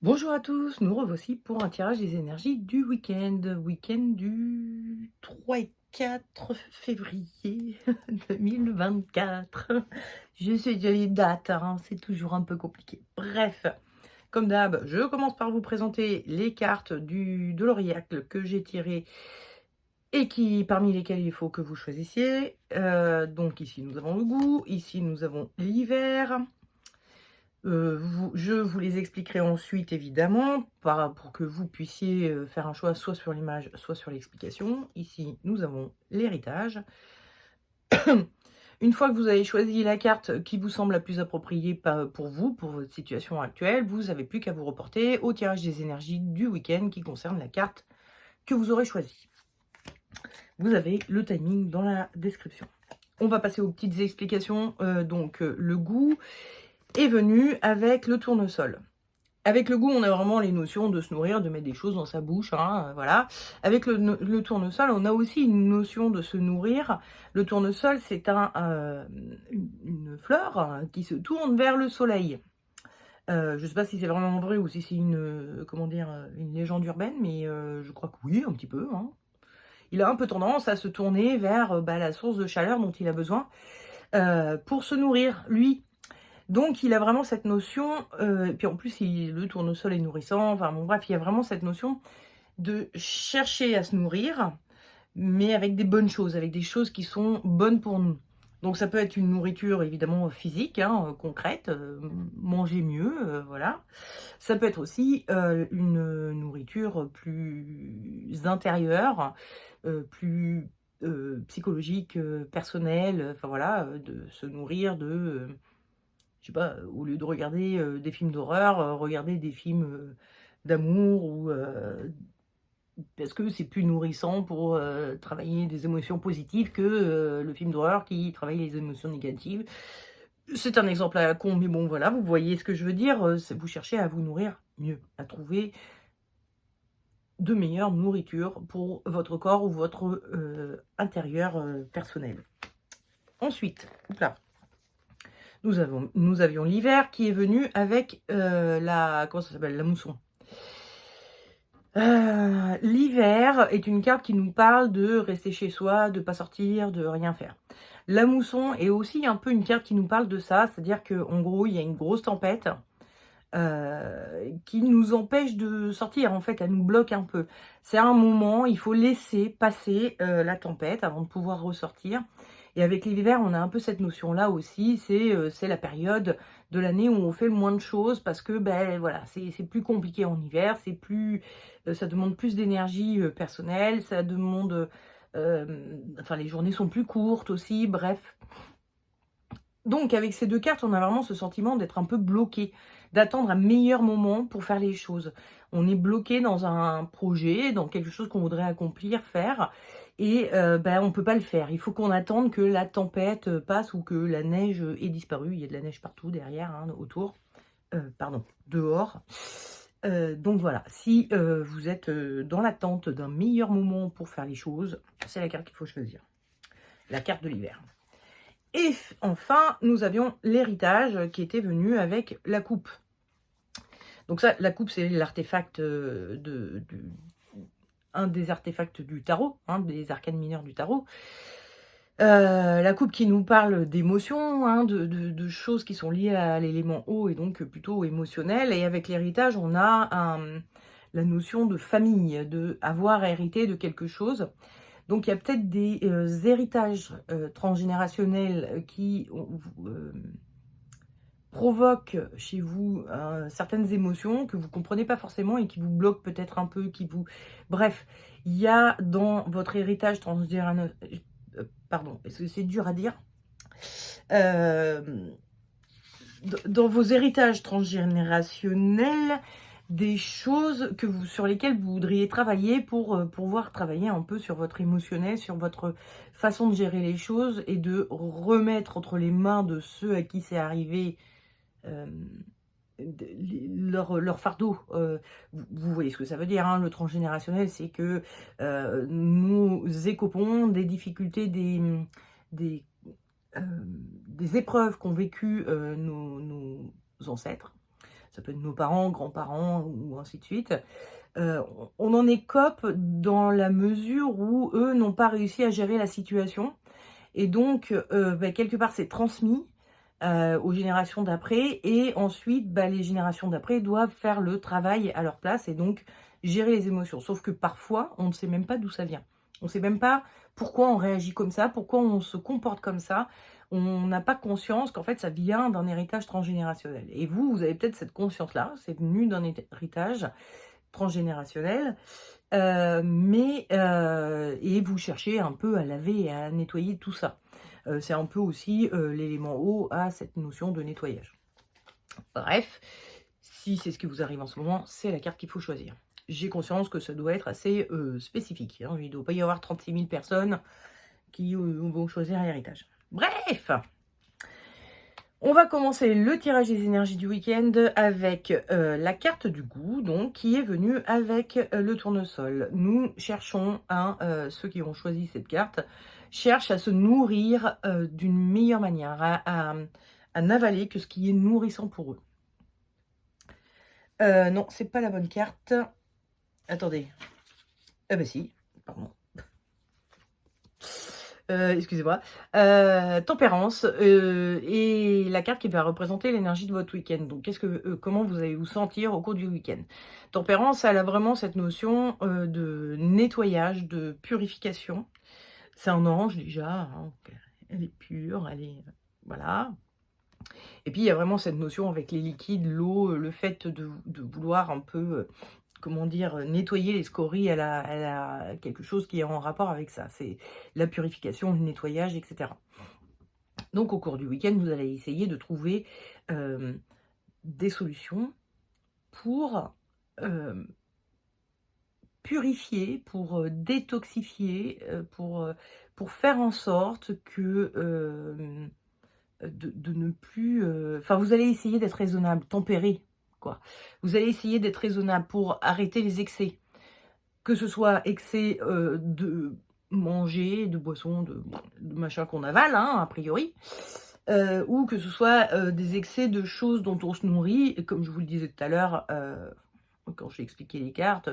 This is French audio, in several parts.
Bonjour à tous, nous revoici pour un tirage des énergies du week-end du 3 et 4 février 2024. Je sais déjà les dates, hein, c'est toujours un peu compliqué. Bref, comme d'hab, je commence par vous présenter les cartes de l'Oriacle que j'ai tirées et parmi lesquelles il faut que vous choisissiez. Donc ici nous avons le goût, ici nous avons l'hiver. Je vous les expliquerai ensuite évidemment, pour que vous puissiez, faire un choix soit sur l'image, soit sur l'explication. Ici, nous avons l'héritage. Une fois que vous avez choisi la carte qui vous semble la plus appropriée pour vous, pour votre situation actuelle, vous n'avez plus qu'à vous reporter au tirage des énergies du week-end qui concerne la carte que vous aurez choisie. Vous avez le timing dans la description. On va passer aux petites explications. Le goût est venu avec le tournesol. Avec le goût, on a vraiment les notions de se nourrir, de mettre des choses dans sa bouche, hein, voilà. Avec le tournesol, on a aussi une notion de se nourrir. Le tournesol, c'est une fleur qui se tourne vers le soleil. Je ne sais pas si c'est vraiment vrai ou si c'est comment dire, une légende urbaine, mais je crois que oui, un petit peu, hein. Il a un peu tendance à se tourner vers la source de chaleur dont il a besoin pour se nourrir, lui. Donc il a vraiment cette notion, et puis en plus le tournesol est nourrissant, enfin bon bref, il y a vraiment cette notion de chercher à se nourrir, mais avec des bonnes choses, avec des choses qui sont bonnes pour nous. Donc ça peut être une nourriture évidemment physique, hein, concrète, manger mieux, voilà. Ça peut être aussi, une nourriture plus intérieure, plus, psychologique, personnelle, enfin voilà, de se nourrir je sais pas, au lieu de regarder, des films d'horreur, regarder des films, d'amour ou parce que c'est plus nourrissant pour, travailler des émotions positives que, le film d'horreur qui travaille les émotions négatives. C'est un exemple à la con, mais bon voilà, vous voyez ce que je veux dire, c'est vous cherchez à vous nourrir mieux, à trouver de meilleures nourritures pour votre corps ou votre, intérieur, personnel. Ensuite, houp là. Nous avions l'hiver qui est venu avec, comment ça s'appelle? La mousson. L'hiver est une carte qui nous parle de rester chez soi, de pas sortir, de rien faire. La mousson est aussi un peu une carte qui nous parle de ça, c'est-à-dire qu'en gros, il y a une grosse tempête, qui nous empêche de sortir, en fait, elle nous bloque un peu. C'est un moment, il faut laisser passer, la tempête avant de pouvoir ressortir. Et avec l'hiver, on a un peu cette notion-là aussi, c'est la période de l'année où on fait le moins de choses parce que, voilà, c'est plus compliqué en hiver, c'est plus, ça demande plus d'énergie, personnelle, ça demande, enfin les journées sont plus courtes aussi, bref. Donc avec ces 2 cartes, on a vraiment ce sentiment d'être un peu bloqué, d'attendre un meilleur moment pour faire les choses. On est bloqué dans un projet, dans quelque chose qu'on voudrait accomplir, faire et on peut pas le faire. Il faut qu'on attende que la tempête, passe ou que la neige, ait disparu. Il y a de la neige partout derrière, hein, autour, pardon, dehors. Donc voilà, si, vous êtes, dans l'attente d'un meilleur moment pour faire les choses, c'est la carte qu'il faut choisir. La carte de l'hiver. Et enfin, nous avions l'héritage qui était venu avec la coupe. Donc ça, la coupe, c'est l'artefact, un des artefacts du tarot, hein, des arcanes mineures du tarot. La coupe qui nous parle d'émotions, hein, de choses qui sont liées à l'élément eau et donc plutôt émotionnel. Et avec l'héritage, on a la notion de famille, de avoir hérité de quelque chose. Donc il y a peut-être des héritages transgénérationnels qui provoquent chez vous certaines émotions que vous ne comprenez pas forcément et qui vous bloquent peut-être un peu, Bref, il y a dans votre héritage transgénérationnel... pardon, est-ce que c'est dur à dire? Euh, dans vos héritages transgénérationnels, des choses sur lesquelles vous voudriez travailler pour pouvoir travailler un peu sur votre émotionnel, sur votre façon de gérer les choses et de remettre entre les mains de ceux à qui c'est arrivé euh, leur fardeau. Vous voyez ce que ça veut dire, hein, le transgénérationnel, c'est que nous écopons des difficultés, des, des épreuves qu'ont vécues nos ancêtres. ça peut être nos parents, grands-parents ou ainsi de suite, on en écope dans la mesure où eux n'ont pas réussi à gérer la situation et donc bah, quelque part c'est transmis aux générations d'après et ensuite bah, les générations d'après doivent faire le travail à leur place et donc gérer les émotions. Sauf que parfois, on ne sait même pas d'où ça vient. On ne sait même pas pourquoi on réagit comme ça, pourquoi on se comporte comme ça. On n'a pas conscience qu'en fait, ça vient d'un héritage transgénérationnel. Et vous, vous avez peut-être cette conscience-là, c'est venu d'un héritage transgénérationnel, et vous cherchez un peu à laver et à nettoyer tout ça. C'est un peu aussi l'élément haut à cette notion de nettoyage. Bref, si c'est ce qui vous arrive en ce moment, c'est la carte qu'il faut choisir. J'ai conscience que ça doit être assez spécifique. Hein. Il ne doit pas y avoir 36 000 personnes qui vont choisir un héritage. Bref, on va commencer le tirage des énergies du week-end avec la carte du goût, donc, qui est venue avec le tournesol. Nous cherchons, ceux qui ont choisi cette carte, cherchent à se nourrir d'une meilleure manière, à n'avaler que ce qui est nourrissant pour eux. Non, c'est pas la bonne carte. Attendez. Ah bah si, pardon. Excusez-moi. Tempérance et la carte qui va représenter l'énergie de votre week-end. Donc, comment vous allez vous sentir au cours du week-end? Tempérance, elle a vraiment cette notion de nettoyage, de purification. C'est un ange déjà. Hein, elle est pure, elle est voilà. Et puis il y a vraiment cette notion avec les liquides, l'eau, le fait de vouloir un peu comment dire, nettoyer les scories, elle a quelque chose qui est en rapport avec ça. C'est la purification, le nettoyage, etc. Donc, au cours du week-end, vous allez essayer de trouver des solutions pour purifier, pour détoxifier, pour faire en sorte que de ne plus... Enfin, vous allez essayer d'être raisonnable, tempéré, quoi. Vous allez essayer d'être raisonnable pour arrêter les excès. Que ce soit excès de manger, de boissons, de machin qu'on avale, hein, a priori, ou que ce soit des excès de choses dont on se nourrit. Et comme je vous le disais tout à l'heure, quand j'ai expliqué les cartes,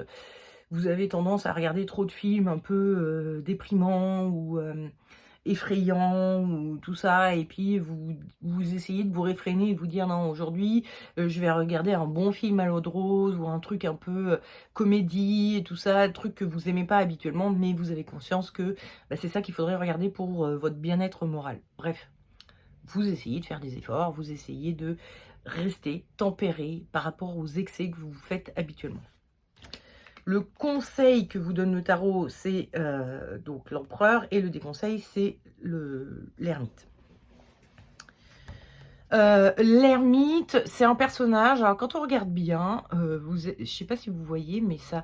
vous avez tendance à regarder trop de films un peu déprimants ou effrayant ou tout ça, et puis vous essayez de vous réfréner et de vous dire non, aujourd'hui je vais regarder un bon film à l'eau de rose ou un truc un peu comédie et tout ça, truc que vous aimez pas habituellement, mais vous avez conscience que bah, c'est ça qu'il faudrait regarder pour votre bien-être moral. Bref, vous essayez de faire des efforts, vous essayez de rester tempéré par rapport aux excès que vous faites habituellement. Le conseil que vous donne le tarot, c'est donc l'empereur, et le déconseil, c'est l'ermite. L'ermite, c'est un personnage, alors quand on regarde bien, je ne sais pas si vous voyez, mais sa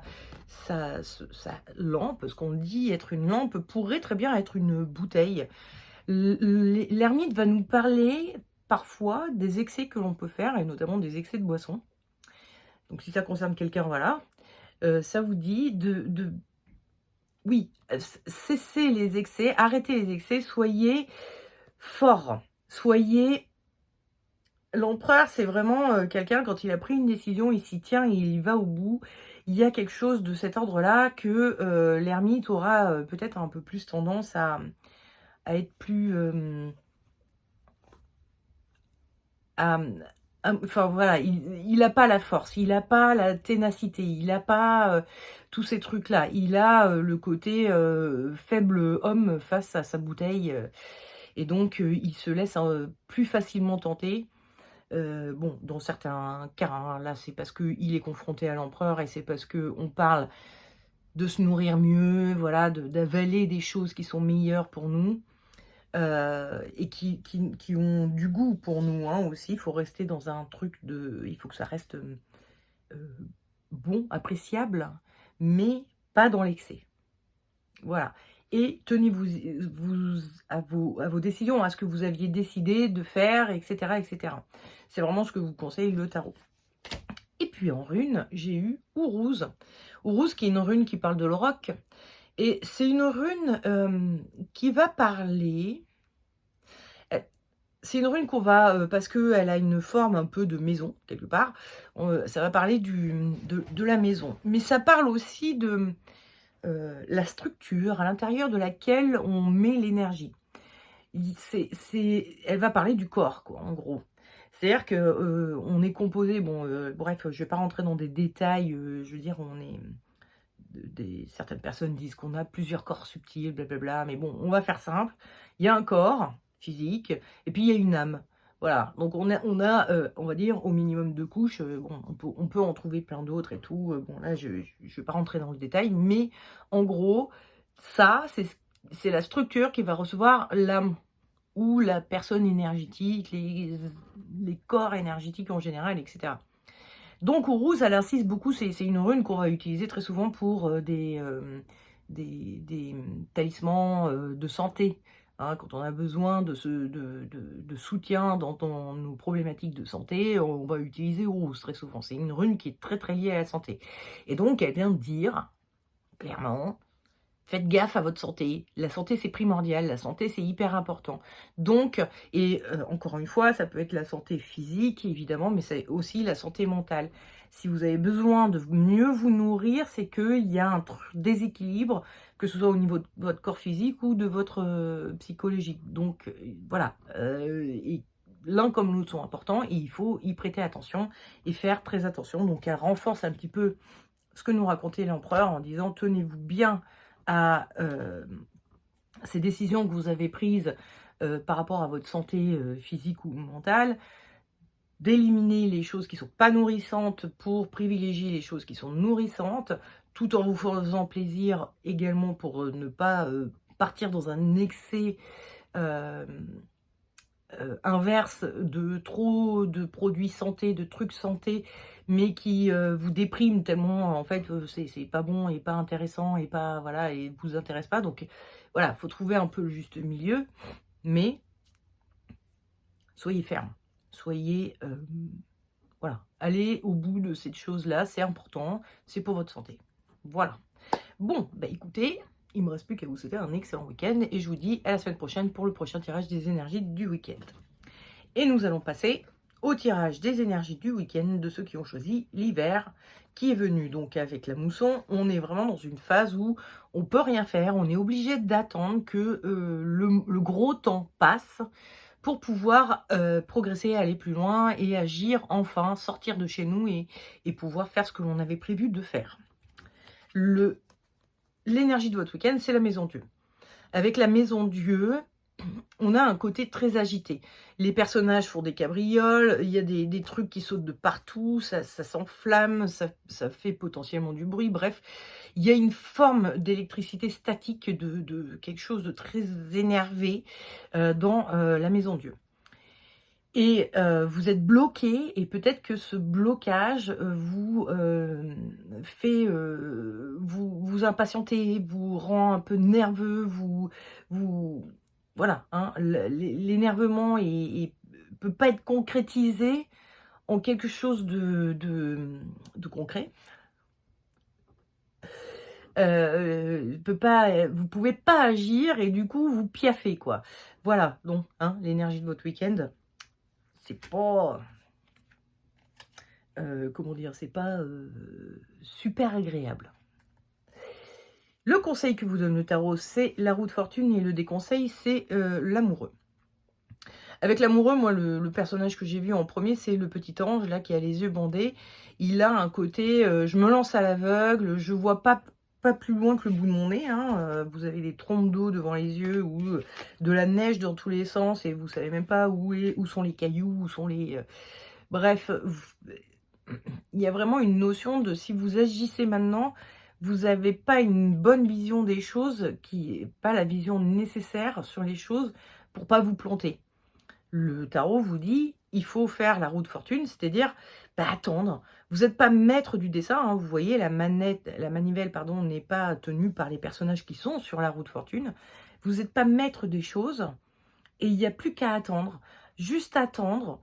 lampe, ce qu'on dit être une lampe, pourrait très bien être une bouteille. L'ermite va nous parler parfois des excès que l'on peut faire, et notamment des excès de boisson. Donc si ça concerne quelqu'un, voilà. Ça vous dit oui, cessez les excès, arrêtez les excès, soyez fort, soyez... L'empereur, c'est vraiment quelqu'un, quand il a pris une décision, il s'y tient et il y va au bout. Il y a quelque chose de cet ordre-là que l'ermite aura peut-être un peu plus tendance à être plus... enfin voilà, il n'a pas la force, il n'a pas la ténacité, il n'a pas tous ces trucs-là. Il a le côté faible homme face à sa bouteille. Et donc, il se laisse plus facilement tenter. Bon, dans certains cas, hein, là, c'est parce qu'il est confronté à l'empereur et c'est parce qu'on parle de se nourrir mieux, voilà, d'avaler des choses qui sont meilleures pour nous. Et qui ont du goût pour nous hein, aussi. Il faut rester dans un truc de... Il faut que ça reste bon, appréciable, mais pas dans l'excès. Voilà. Et tenez-vous à vos décisions, à ce que vous aviez décidé de faire, etc. etc. C'est vraiment ce que vous conseille le tarot. Et puis en rune, j'ai eu Ourouz. Ourouz qui est une rune qui parle de l'auroch. Et c'est une rune qui va parler C'est une rune qu'on va, parce qu'elle a une forme un peu de maison, quelque part, ça va parler de la maison. Mais ça parle aussi de, la structure à l'intérieur de laquelle on met l'énergie. Elle va parler du corps, quoi, en gros. C'est-à-dire que, on est composé, bon, bref, je vais pas rentrer dans des détails, je veux dire, on est certaines personnes disent qu'on a plusieurs corps subtils, blablabla, mais bon, on va faire simple. Il y a un corps physique et puis il y a une âme. Voilà, donc on va dire, au minimum 2 couches, bon, on peut en trouver plein d'autres et tout, bon là, je vais pas rentrer dans le détail, mais en gros, ça, c'est la structure qui va recevoir l'âme ou la personne énergétique, les corps énergétiques en général, etc. Donc Ourouz, elle insiste beaucoup, c'est une rune qu'on va utiliser très souvent pour des talismans de santé. Hein, quand on a besoin de soutien dans nos problématiques de santé, on va utiliser Ourouz très souvent. C'est une rune qui est très très liée à la santé. Et donc elle vient de dire, clairement, faites gaffe à votre santé. La santé, c'est primordial. La santé, c'est hyper important. Donc, et encore une fois, ça peut être la santé physique, évidemment, mais c'est aussi la santé mentale. Si vous avez besoin de mieux vous nourrir, c'est qu'il y a un déséquilibre, que ce soit au niveau de votre corps physique ou de votre psychologique. Donc, voilà. Et l'un comme l'autre sont importants et il faut y prêter attention et faire très attention. Donc, elle renforce un petit peu ce que nous racontait l'empereur en disant, tenez-vous bien à ces décisions que vous avez prises par rapport à votre santé physique ou mentale, d'éliminer les choses qui ne sont pas nourrissantes pour privilégier les choses qui sont nourrissantes, tout en vous faisant plaisir également pour ne pas partir dans un excès euh, inverse de trop de produits santé, de trucs santé, mais qui vous dépriment tellement en fait c'est pas bon et pas intéressant et pas voilà et vous intéresse pas. Donc voilà, faut trouver un peu le juste milieu, mais soyez ferme, soyez voilà, allez au bout de cette chose-là, c'est important, c'est pour votre santé. Voilà. Bon, bah écoutez, il me reste plus qu'à vous souhaiter un excellent week-end et je vous dis à la semaine prochaine pour le prochain tirage des énergies du week-end. Et nous allons passer au tirage des énergies du week-end de ceux qui ont choisi l'hiver qui est venu. Donc avec la mousson, on est vraiment dans une phase où on peut rien faire, on est obligé d'attendre que le gros temps passe pour pouvoir progresser, aller plus loin et agir enfin, sortir de chez nous et pouvoir faire ce que l'on avait prévu de faire. L'énergie de votre week-end, c'est la maison Dieu. Avec la maison Dieu, on a un côté très agité. Les personnages font des cabrioles, il y a des trucs qui sautent de partout, ça s'enflamme, ça fait potentiellement du bruit. Bref, il y a une forme d'électricité statique, de quelque chose de très énervé dans la maison Dieu. Et vous êtes bloqué, et peut-être que ce blocage vous fait vous impatienter, vous rend un peu nerveux, voilà, hein, l'énervement peut pas être concrétisé en quelque chose de concret. Vous pouvez pas agir et du coup vous piaffez quoi. Voilà, donc hein, l'énergie de votre week-end, c'est pas comment dire, c'est pas super agréable. Le conseil que vous donne le tarot, c'est la roue de fortune, et le déconseil, c'est l'amoureux. Avec l'amoureux, moi, le personnage que j'ai vu en premier, c'est le petit ange, là, qui a les yeux bandés. Il a un côté, je me lance à l'aveugle, je vois pas plus loin que le bout de mon nez. Hein. Vous avez des trompes d'eau devant les yeux ou de la neige dans tous les sens et vous savez même pas où sont les cailloux, où sont les... Bref, il y a vraiment une notion de si vous agissez maintenant, vous n'avez pas une bonne vision des choses, qui n'est pas la vision nécessaire sur les choses pour pas vous planter. Le tarot vous dit, il faut faire la roue de fortune, c'est-à-dire attendre. Vous n'êtes pas maître du dessin, hein, vous voyez, la manivelle, pardon, n'est pas tenue par les personnages qui sont sur la roue de fortune. Vous n'êtes pas maître des choses et il n'y a plus qu'à attendre. Juste attendre,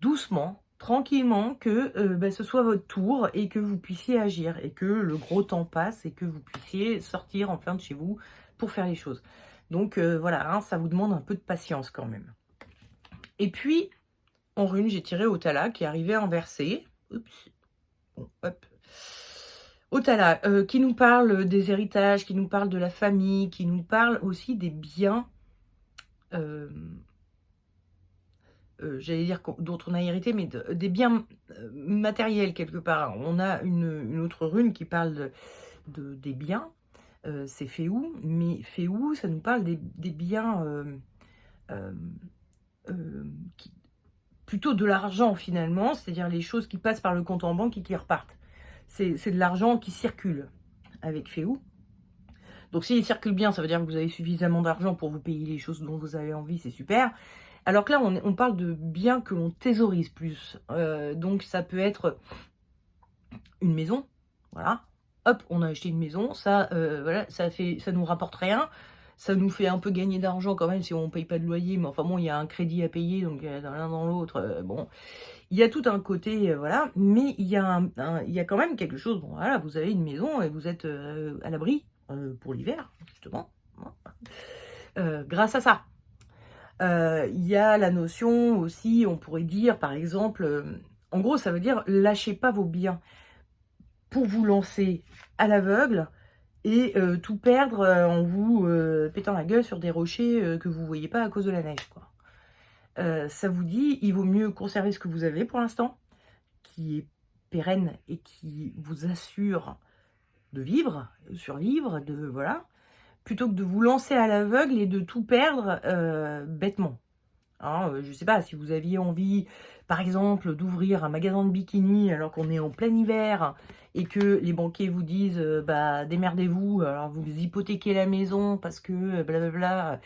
doucement, tranquillement, que ce soit votre tour et que vous puissiez agir et que le gros temps passe et que vous puissiez sortir enfin de chez vous pour faire les choses. Donc voilà, hein, ça vous demande un peu de patience quand même. Et puis, en rune, j'ai tiré Otala qui est arrivé inversé. Oups. Bon, hop. Otala, qui nous parle des héritages, qui nous parle de la famille, qui nous parle aussi des biens, j'allais dire dont on a hérité, mais des biens matériels quelque part. On a une autre rune qui parle des biens, c'est Féou, mais Féou, ça nous parle des biens plutôt de l'argent finalement, c'est-à-dire les choses qui passent par le compte en banque et qui repartent. C'est de l'argent qui circule avec Féou. Donc s'il circule bien, ça veut dire que vous avez suffisamment d'argent pour vous payer les choses dont vous avez envie, c'est super. Alors que là, on parle de biens que l'on thésaurise plus. Donc ça peut être une maison, voilà. Hop, on a acheté une maison, ça, voilà, ça nous rapporte rien. Ça nous fait un peu gagner d'argent quand même si on ne paye pas de loyer, mais enfin bon, il y a un crédit à payer, donc dans l'un dans l'autre, bon, il y a tout un côté, voilà, mais il y a quand même quelque chose, bon voilà, vous avez une maison et vous êtes à l'abri pour l'hiver, justement, grâce à ça. Il y a la notion aussi, on pourrait dire, par exemple, en gros, ça veut dire lâchez pas vos biens pour vous lancer à l'aveugle et tout perdre en vous pétant la gueule sur des rochers que vous ne voyez pas à cause de la neige, quoi. Ça vous dit, il vaut mieux conserver ce que vous avez pour l'instant, qui est pérenne et qui vous assure de vivre, de survivre, de voilà, plutôt que de vous lancer à l'aveugle et de tout perdre bêtement. Hein, je ne sais pas, si vous aviez envie, par exemple, d'ouvrir un magasin de bikini alors qu'on est en plein hiver et que les banquiers vous disent bah démerdez-vous, alors vous hypothéquez la maison parce que blablabla,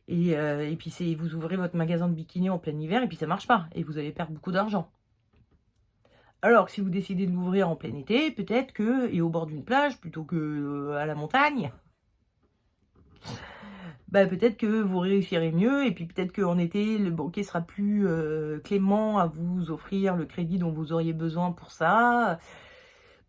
et puis vous ouvrez votre magasin de bikini en plein hiver et puis ça marche pas et vous allez perdre beaucoup d'argent. Alors que si vous décidez de l'ouvrir en plein été, peut-être que, et au bord d'une plage plutôt que à la montagne, bah, peut-être que vous réussirez mieux, et puis peut-être qu'en été, le banquier sera plus clément à vous offrir le crédit dont vous auriez besoin pour ça.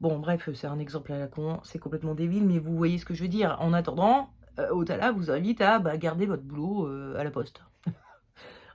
Bon, bref, c'est un exemple à la con, c'est complètement débile, mais vous voyez ce que je veux dire. En attendant, Otala vous invite à garder votre boulot à la poste.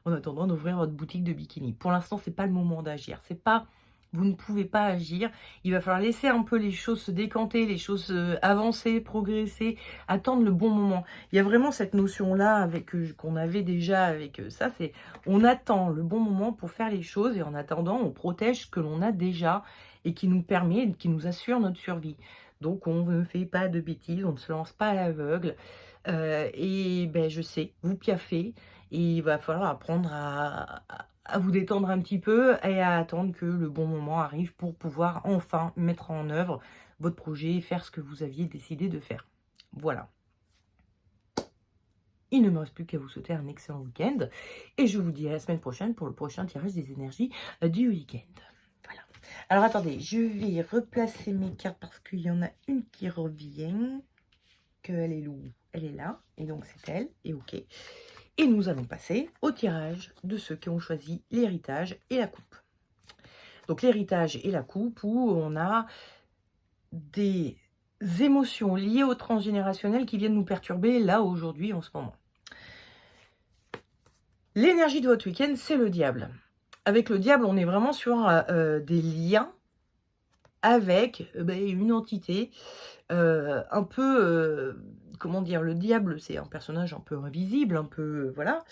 En attendant d'ouvrir votre boutique de bikini. Pour l'instant, c'est pas le moment d'agir. C'est pas... Vous ne pouvez pas agir. Il va falloir laisser un peu les choses se décanter, les choses avancer, progresser, attendre le bon moment. Il y a vraiment cette notion-là avec qu'on avait déjà avec ça, c'est on attend le bon moment pour faire les choses et en attendant, on protège ce que l'on a déjà et qui nous permet, qui nous assure notre survie. Donc, on ne fait pas de bêtises, on ne se lance pas à l'aveugle. Et ben, je sais, vous piaffez, et il va falloir apprendre à vous détendre un petit peu et à attendre que le bon moment arrive pour pouvoir enfin mettre en œuvre votre projet et faire ce que vous aviez décidé de faire. Voilà. Il ne me reste plus qu'à vous souhaiter un excellent week-end et je vous dis à la semaine prochaine pour le prochain tirage des énergies du week-end. Voilà. Alors attendez, je vais replacer mes cartes parce qu'il y en a une qui revient. Elle est où? Elle est là, et donc c'est elle, et ok. Et nous allons passer au tirage de ceux qui ont choisi l'héritage et la coupe. Donc l'héritage et la coupe, où on a des émotions liées au transgénérationnel qui viennent nous perturber là, aujourd'hui, en ce moment. L'énergie de votre week-end, c'est le diable. Avec le diable, on est vraiment sur des liens avec une entité un peu, comment dire, le diable, c'est un personnage un peu invisible, un peu, voilà,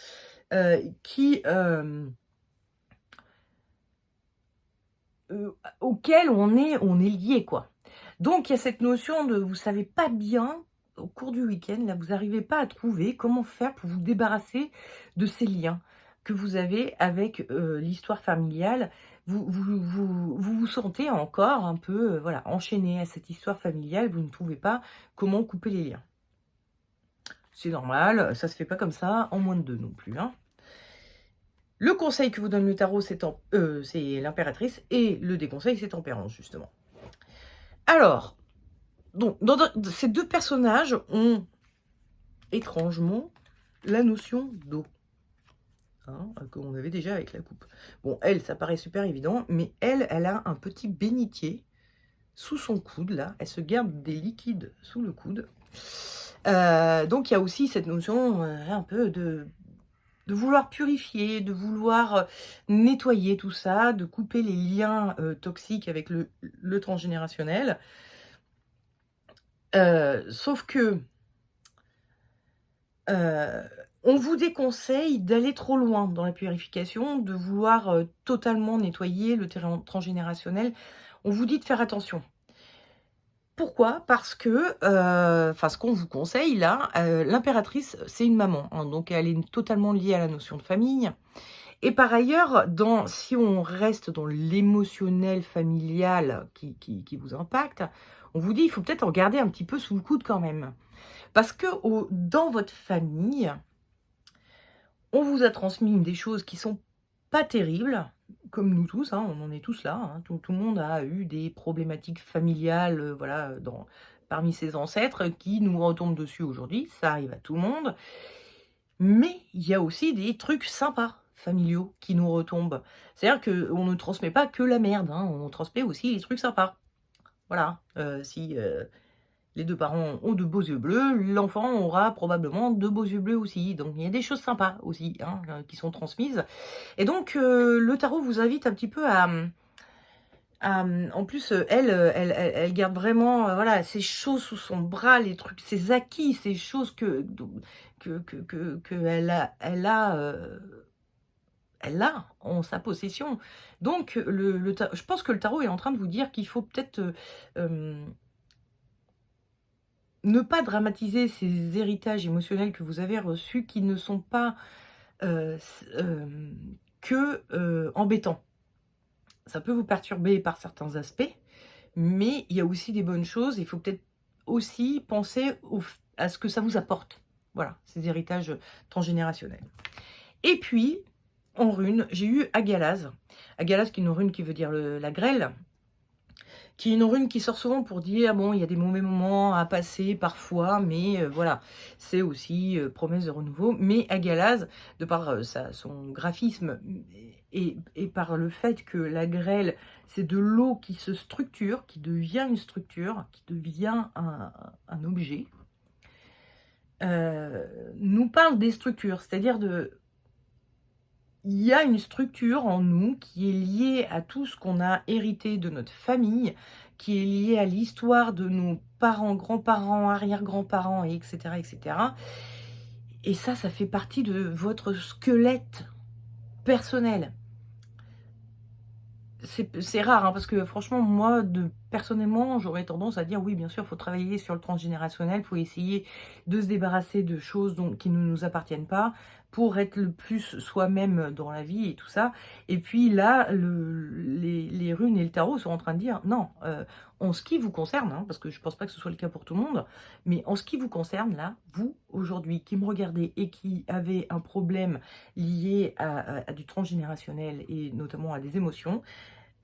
auquel on est lié, quoi. Donc, il y a cette notion de, vous savez pas bien, au cours du week-end, là, vous n'arrivez pas à trouver comment faire pour vous débarrasser de ces liens que vous avez avec l'histoire familiale. Vous sentez encore un peu voilà, enchaîné à cette histoire familiale, vous ne trouvez pas comment couper les liens. C'est normal, ça se fait pas comme ça, en moins de 2 non plus. Hein. Le conseil que vous donne le tarot, c'est l'impératrice, et le déconseil, c'est tempérance, justement. Alors, donc, ces deux personnages ont étrangement la notion d'eau. Hein, qu'on avait déjà avec la coupe. Bon, elle, ça paraît super évident, mais elle a un petit bénitier sous son coude, là. Elle se garde des liquides sous le coude. Donc, il y a aussi cette notion un peu de de vouloir purifier, de vouloir nettoyer tout ça, de couper les liens toxiques avec le transgénérationnel. Sauf que on vous déconseille d'aller trop loin dans la purification, de vouloir totalement nettoyer le terrain transgénérationnel. On vous dit de faire attention. Pourquoi? Parce que, enfin ce qu'on vous conseille là, l'impératrice, c'est une maman, hein, donc elle est totalement liée à la notion de famille. Et par ailleurs, si on reste dans l'émotionnel familial qui vous impacte, on vous dit: «Il faut peut-être en garder un petit peu sous le coude quand même». Parce que dans votre famille, on vous a transmis des choses qui sont pas terribles, comme nous tous, hein, on en est tous là, hein. Tout le monde a eu des problématiques familiales, voilà, parmi ses ancêtres qui nous retombent dessus aujourd'hui, ça arrive à tout le monde. Mais il y a aussi des trucs sympas familiaux qui nous retombent. C'est-à-dire qu'on ne transmet pas que la merde, hein, on transmet aussi les trucs sympas. Voilà, si, les 2 parents ont de beaux yeux bleus, l'enfant aura probablement de beaux yeux bleus aussi. Donc il y a des choses sympas aussi, hein, qui sont transmises. Et donc le tarot vous invite un petit peu en plus, elle garde vraiment, voilà, ces choses sous son bras, les trucs, ses acquis, ces choses elle a en sa possession. Donc je pense que le tarot est en train de vous dire qu'il faut peut-être, ne pas dramatiser ces héritages émotionnels que vous avez reçus qui ne sont pas, embêtants. Ça peut vous perturber par certains aspects, mais il y a aussi des bonnes choses. Il faut peut-être aussi penser à ce que ça vous apporte. Voilà, ces héritages transgénérationnels. Et puis, en rune, j'ai eu Agalaz. Agalaz qui est une rune qui veut dire la grêle, qui est une rune qui sort souvent pour dire: «Ah bon, il y a des mauvais moments à passer parfois, mais voilà, c'est aussi promesse de renouveau». Mais Agalaz, de par son graphisme et par le fait que la grêle, c'est de l'eau qui se structure, qui devient une structure, qui devient un objet, nous parle des structures. C'est-à-dire il y a une structure en nous qui est liée à tout ce qu'on a hérité de notre famille, qui est liée à l'histoire de nos parents, grands-parents, arrière-grands-parents, et cetera, et cetera. Et ça fait partie de votre squelette personnel. C'est rare, hein, parce que franchement, moi, personnellement, j'aurais tendance à dire: «Oui, bien sûr, il faut travailler sur le transgénérationnel, il faut essayer de se débarrasser de choses qui ne nous appartiennent pas, pour être le plus soi-même dans la vie et tout ça». Et puis là, les runes et le tarot sont en train de dire: «Non, en ce qui vous concerne», hein, parce que je pense pas que ce soit le cas pour tout le monde, mais en ce qui vous concerne là, vous, aujourd'hui, qui me regardez et qui avez un problème lié à du transgénérationnel et notamment à des émotions,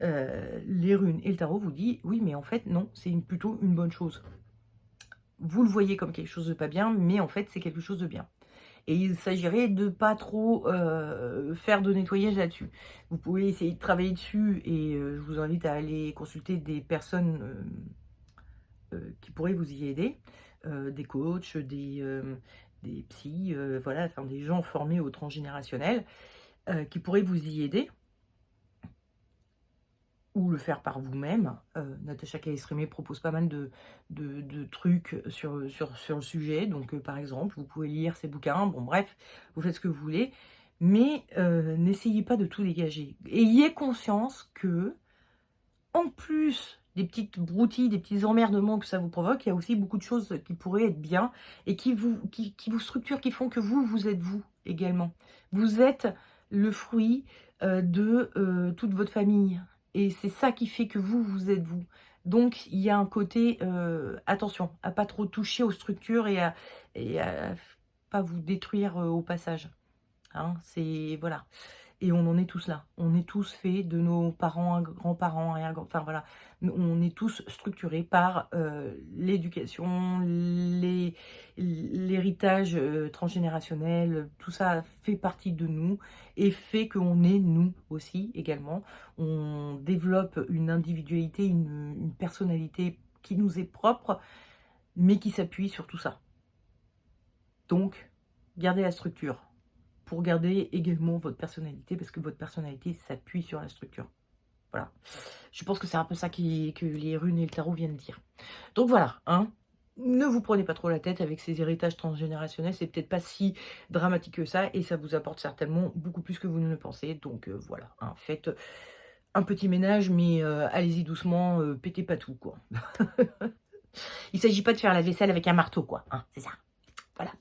les runes et le tarot vous dit: «Oui, mais en fait non, c'est plutôt une bonne chose». Vous le voyez comme quelque chose de pas bien, mais en fait c'est quelque chose de bien. Et il s'agirait de pas trop, faire de nettoyage là-dessus. Vous pouvez essayer de travailler dessus et je vous invite à aller consulter des personnes, qui pourraient vous y aider, des coachs, des psys, voilà, enfin des gens formés au transgénérationnel, qui pourraient vous y aider. Ou le faire par vous-même. Natacha Caestrémé propose pas mal de trucs sur le sujet. Donc, par exemple, vous pouvez lire ses bouquins. Bon, bref, vous faites ce que vous voulez. Mais n'essayez pas de tout dégager. Ayez conscience que, en plus des petites broutilles, des petits emmerdements que ça vous provoque, il y a aussi beaucoup de choses qui pourraient être bien et qui vous structurent, qui font que vous êtes vous également. Vous êtes le fruit de toute votre famille. Et c'est ça qui fait que vous êtes vous. Donc, il y a un côté, attention, à pas trop toucher aux structures et à pas vous détruire au passage. Hein, c'est voilà. Et on en est tous là. On est tous faits de nos parents, grands-parents, enfin voilà. On est tous structurés par l'éducation, l'héritage transgénérationnel. Tout ça fait partie de nous et fait qu'on est nous aussi également. On développe une individualité, une personnalité qui nous est propre, mais qui s'appuie sur tout ça. Donc, gardez la structure. pour garder également votre personnalité, parce que votre personnalité s'appuie sur la structure. Voilà. Je pense que c'est un peu ça que les runes et le tarot viennent dire. Donc voilà, hein. Ne vous prenez pas trop la tête avec ces héritages transgénérationnels, c'est peut-être pas si dramatique que ça, et ça vous apporte certainement beaucoup plus que vous ne le pensez. Donc voilà, hein, faites un petit ménage, mais allez-y doucement, pétez pas tout, quoi. Il s'agit pas de faire la vaisselle avec un marteau, quoi, hein, c'est ça. Voilà.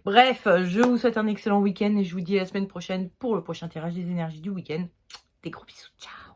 Bref, je vous souhaite un excellent week-end et je vous dis à la semaine prochaine pour le prochain tirage des énergies du week-end. Des gros bisous, ciao.